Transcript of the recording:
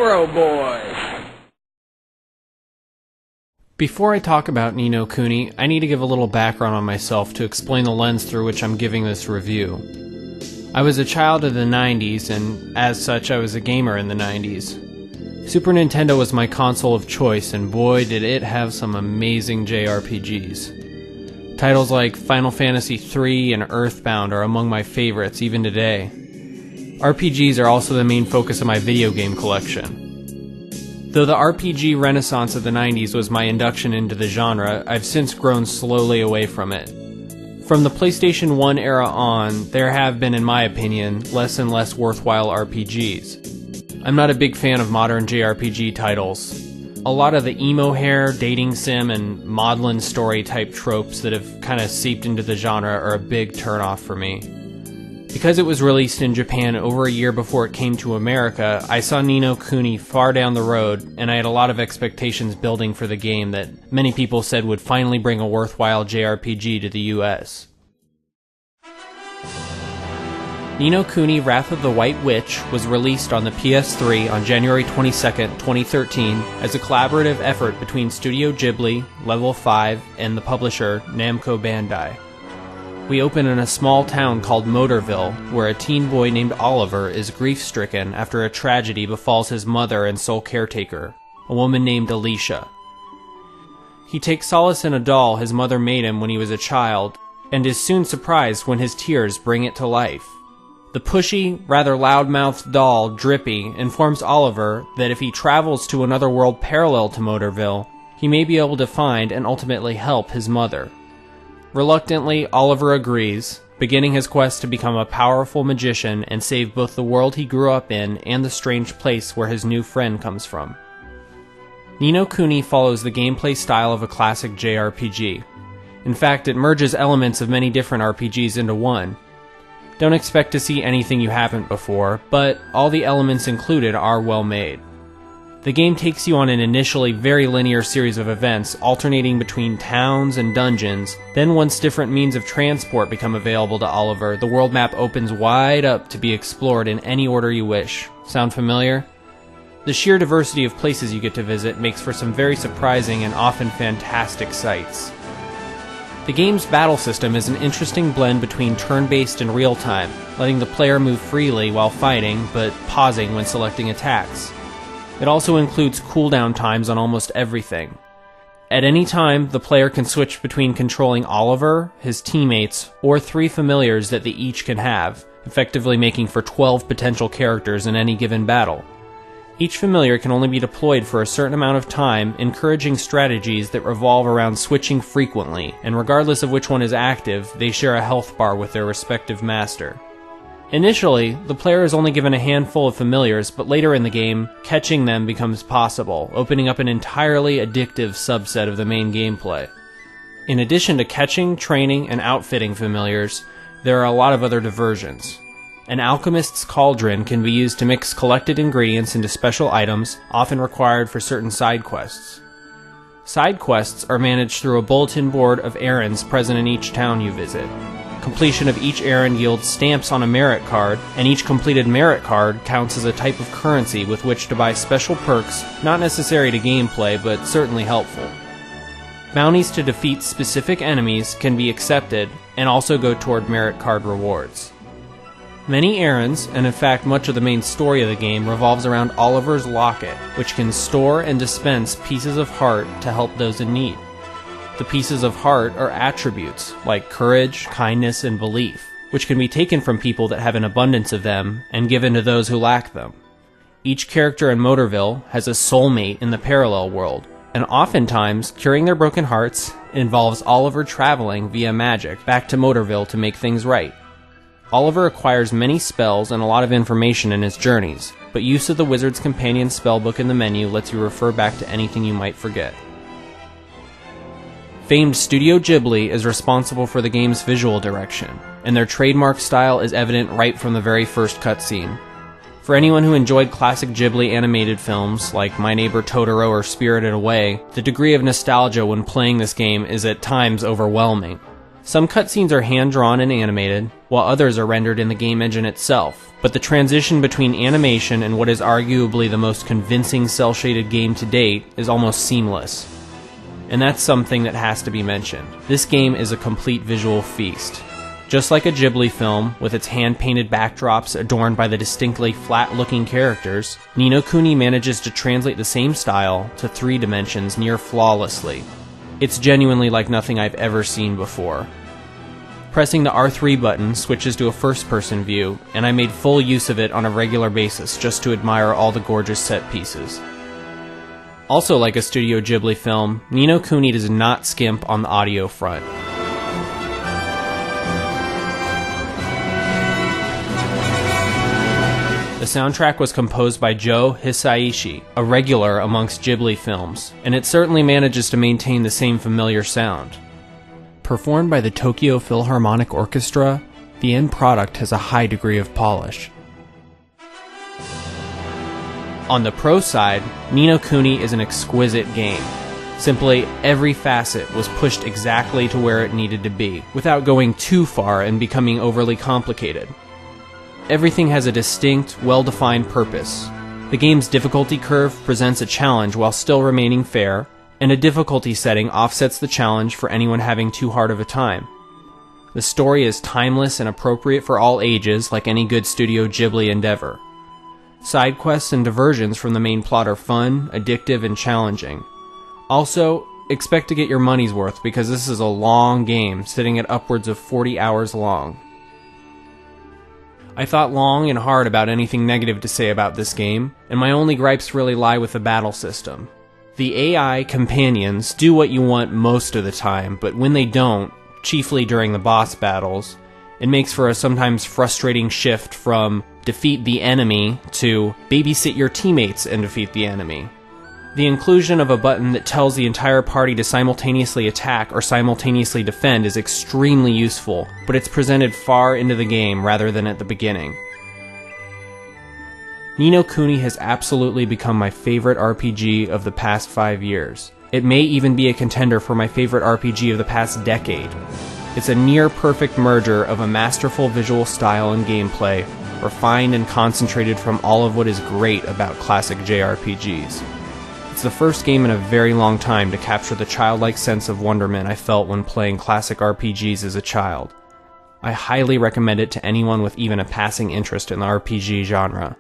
Saguaro boy! Before I talk about Ni no Kuni, I need to give a little background on myself to explain the lens through which I'm giving this review. I was a child of the 90s, and as such I was a gamer in the 90s. Super Nintendo was my console of choice, and boy did it have some amazing JRPGs. Titles like Final Fantasy III and Earthbound are among my favorites even today. RPGs are also the main focus of my video game collection. Though the RPG renaissance of the 90s was my induction into the genre, I've since grown slowly away from it. From the PlayStation 1 era on, there have been, in my opinion, less and less worthwhile RPGs. I'm not a big fan of modern JRPG titles. A lot of the emo hair, dating sim, and maudlin story type tropes that have kind of seeped into the genre are a big turnoff for me. Because it was released in Japan over a year before it came to America, I saw Ni no Kuni far down the road, and I had a lot of expectations building for the game that many people said would finally bring a worthwhile JRPG to the US. Ni no Kuni Wrath of the White Witch was released on the PS3 on January 22, 2013 as a collaborative effort between Studio Ghibli, Level-5, and the publisher Namco Bandai. We open in a small town called Motorville, where a teen boy named Oliver is grief-stricken after a tragedy befalls his mother and sole caretaker, a woman named Alicia. He takes solace in a doll his mother made him when he was a child, and is soon surprised when his tears bring it to life. The pushy, rather loud-mouthed doll, Drippy, informs Oliver that if he travels to another world parallel to Motorville, he may be able to find and ultimately help his mother. Reluctantly, Oliver agrees, beginning his quest to become a powerful magician and save both the world he grew up in and the strange place where his new friend comes from. Ni no Kuni follows the gameplay style of a classic JRPG. In fact, it merges elements of many different RPGs into one. Don't expect to see anything you haven't before, but all the elements included are well made. The game takes you on an initially very linear series of events, alternating between towns and dungeons. Then once different means of transport become available to Oliver, the world map opens wide up to be explored in any order you wish. Sound familiar? The sheer diversity of places you get to visit makes for some very surprising and often fantastic sights. The game's battle system is an interesting blend between turn-based and real-time, letting the player move freely while fighting, but pausing when selecting attacks. It also includes cooldown times on almost everything. At any time, the player can switch between controlling Oliver, his teammates, or 3 familiars that they each can have, effectively making for 12 potential characters in any given battle. Each familiar can only be deployed for a certain amount of time, encouraging strategies that revolve around switching frequently, and regardless of which one is active, they share a health bar with their respective master. Initially, the player is only given a handful of familiars, but later in the game, catching them becomes possible, opening up an entirely addictive subset of the main gameplay. In addition to catching, training, and outfitting familiars, there are a lot of other diversions. An alchemist's cauldron can be used to mix collected ingredients into special items, often required for certain side quests. Side quests are managed through a bulletin board of errands present in each town you visit. Completion of each errand yields stamps on a merit card, and each completed merit card counts as a type of currency with which to buy special perks not necessary to gameplay but certainly helpful. Bounties to defeat specific enemies can be accepted and also go toward merit card rewards. Many errands, and in fact much of the main story of the game, revolves around Oliver's locket, which can store and dispense pieces of heart to help those in need. The pieces of heart are attributes, like courage, kindness, and belief, which can be taken from people that have an abundance of them and given to those who lack them. Each character in Motorville has a soulmate in the parallel world, and oftentimes, curing their broken hearts involves Oliver traveling via magic back to Motorville to make things right. Oliver acquires many spells and a lot of information in his journeys, but use of the Wizard's Companion spellbook in the menu lets you refer back to anything you might forget. Famed Studio Ghibli is responsible for the game's visual direction, and their trademark style is evident right from the very first cutscene. For anyone who enjoyed classic Ghibli animated films, like My Neighbor Totoro or Spirited Away, the degree of nostalgia when playing this game is at times overwhelming. Some cutscenes are hand-drawn and animated, while others are rendered in the game engine itself, but the transition between animation and what is arguably the most convincing cel-shaded game to date is almost seamless. And that's something that has to be mentioned. This game is a complete visual feast. Just like a Ghibli film, with its hand-painted backdrops adorned by the distinctly flat-looking characters, Ni no Kuni manages to translate the same style to 3 dimensions near flawlessly. It's genuinely like nothing I've ever seen before. Pressing the R3 button switches to a first-person view, and I made full use of it on a regular basis just to admire all the gorgeous set pieces. Also like a Studio Ghibli film, Ni no Kuni does not skimp on the audio front. The soundtrack was composed by Joe Hisaishi, a regular amongst Ghibli films, and it certainly manages to maintain the same familiar sound. Performed by the Tokyo Philharmonic Orchestra, the end product has a high degree of polish. On the pro side, Ni no Kuni is an exquisite game. Simply, every facet was pushed exactly to where it needed to be, without going too far and becoming overly complicated. Everything has a distinct, well-defined purpose. The game's difficulty curve presents a challenge while still remaining fair, and a difficulty setting offsets the challenge for anyone having too hard of a time. The story is timeless and appropriate for all ages, like any good Studio Ghibli endeavor. Side quests and diversions from the main plot are fun, addictive, and challenging. Also, expect to get your money's worth because this is a long game, sitting at upwards of 40 hours long. I thought long and hard about anything negative to say about this game, and my only gripes really lie with the battle system. The AI companions do what you want most of the time, but when they don't, chiefly during the boss battles, it makes for a sometimes frustrating shift from defeat the enemy to babysit your teammates and defeat the enemy. The inclusion of a button that tells the entire party to simultaneously attack or simultaneously defend is extremely useful, but it's presented far into the game rather than at the beginning. Ni no Kuni has absolutely become my favorite RPG of the past 5 years. It may even be a contender for my favorite RPG of the past decade. It's a near-perfect merger of a masterful visual style and gameplay, refined and concentrated from all of what is great about classic JRPGs. It's the first game in a very long time to capture the childlike sense of wonderment I felt when playing classic RPGs as a child. I highly recommend it to anyone with even a passing interest in the RPG genre.